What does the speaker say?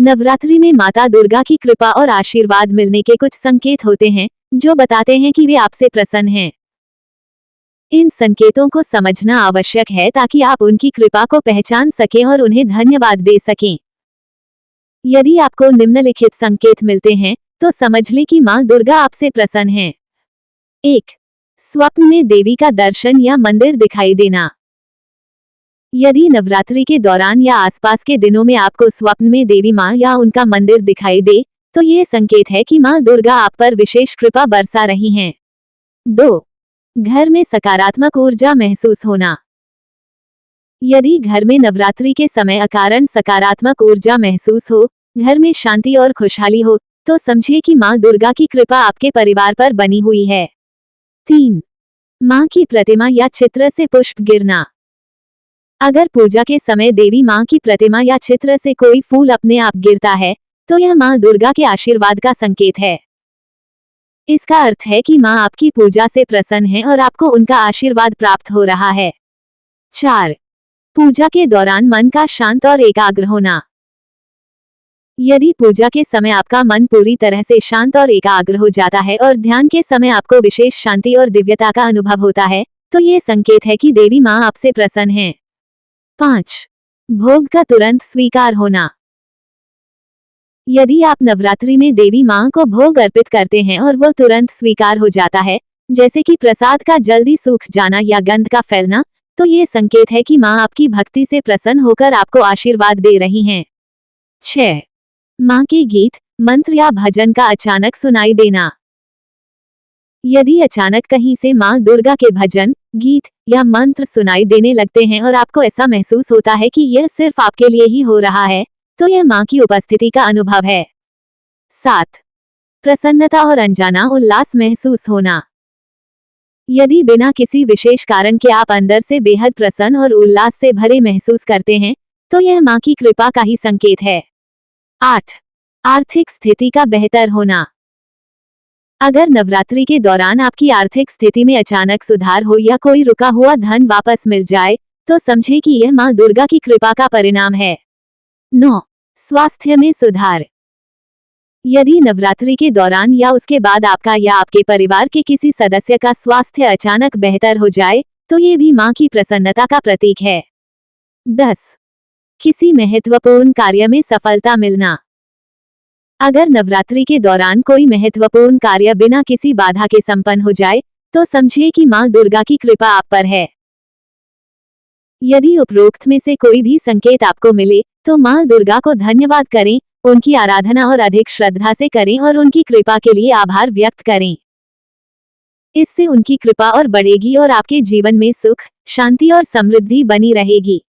नवरात्रि में माता दुर्गा की कृपा और आशीर्वाद मिलने के कुछ संकेत होते हैं जो बताते हैं कि वे आपसे प्रसन्न हैं। इन संकेतों को समझना आवश्यक है ताकि आप उनकी कृपा को पहचान सकें और उन्हें धन्यवाद दे सकें। यदि आपको निम्नलिखित संकेत मिलते हैं तो समझ लें कि मां दुर्गा आपसे प्रसन्न हैं। 1. स्वप्न में देवी का दर्शन या मंदिर दिखाई देना। यदि नवरात्रि के दौरान या आसपास के दिनों में आपको स्वप्न में देवी मां या उनका मंदिर दिखाई दे तो ये संकेत है कि मां दुर्गा आप पर विशेष कृपा बरसा रही हैं। 2. घर में सकारात्मक ऊर्जा महसूस होना। यदि घर में नवरात्रि के समय अकारण सकारात्मक ऊर्जा महसूस हो, घर में शांति और खुशहाली हो, तो समझिए कि मां दुर्गा की कृपा आपके परिवार पर बनी हुई है। 3. मां की प्रतिमा या चित्र से पुष्प गिरना। अगर पूजा के समय देवी मां की प्रतिमा या चित्र से कोई फूल अपने आप गिरता है तो यह मां दुर्गा के आशीर्वाद का संकेत है। इसका अर्थ है कि मां आपकी पूजा से प्रसन्न है और आपको उनका आशीर्वाद प्राप्त हो रहा है। 4. पूजा के दौरान मन का शांत और एकाग्र होना। यदि पूजा के समय आपका मन पूरी तरह से शांत और एकाग्र हो जाता है और ध्यान के समय आपको विशेष शांति और दिव्यता का अनुभव होता है तो ये संकेत है कि देवी मां आपसे प्रसन्न हैं। 5. भोग का तुरंत स्वीकार होना। यदि आप नवरात्रि में देवी मां को भोग अर्पित करते हैं और वह तुरंत स्वीकार हो जाता है, जैसे कि प्रसाद का जल्दी सूख जाना या गंध का फैलना, तो ये संकेत है कि मां आपकी भक्ति से प्रसन्न होकर आपको आशीर्वाद दे रही हैं। 6. मां के गीत, मंत्र या भजन का अचानक सुनाई देना। यदि अचानक कहीं से मां दुर्गा के भजन, गीत या मंत्र सुनाई देने लगते हैं और आपको ऐसा महसूस होता है कि यह सिर्फ आपके लिए ही हो रहा है, तो यह मां की उपस्थिति का अनुभव है। 7. प्रसन्नता और अनजाना उल्लास महसूस होना। यदि बिना किसी विशेष कारण के आप अंदर से बेहद प्रसन्न और उल्लास से भरे महसूस करते हैं, तो यह मां की कृपा का ही संकेत है। 8. आर्थिक स्थिति का बेहतर होना। अगर नवरात्रि के दौरान आपकी आर्थिक स्थिति में अचानक सुधार हो या कोई रुका हुआ धन वापस मिल जाए, तो समझे कि यह मां दुर्गा की कृपा का परिणाम है। 9. स्वास्थ्य में सुधार। यदि नवरात्रि के दौरान या उसके बाद आपका या आपके परिवार के किसी सदस्य का स्वास्थ्य अचानक बेहतर हो जाए, तो ये भी मां की प्रसन्नता का प्रतीक है। 10. किसी महत्वपूर्ण कार्य में सफलता मिलना। अगर नवरात्रि के दौरान कोई महत्वपूर्ण कार्य बिना किसी बाधा के संपन्न हो जाए, तो समझिए कि मां दुर्गा की कृपा आप पर है। यदि उपरोक्त में से कोई भी संकेत आपको मिले, तो मां दुर्गा को धन्यवाद करें, उनकी आराधना और अधिक श्रद्धा से करें और उनकी कृपा के लिए आभार व्यक्त करें। इससे उनकी कृपा और बढ़ेगी और आपके जीवन में सुख, शांति और समृद्धि बनी रहेगी।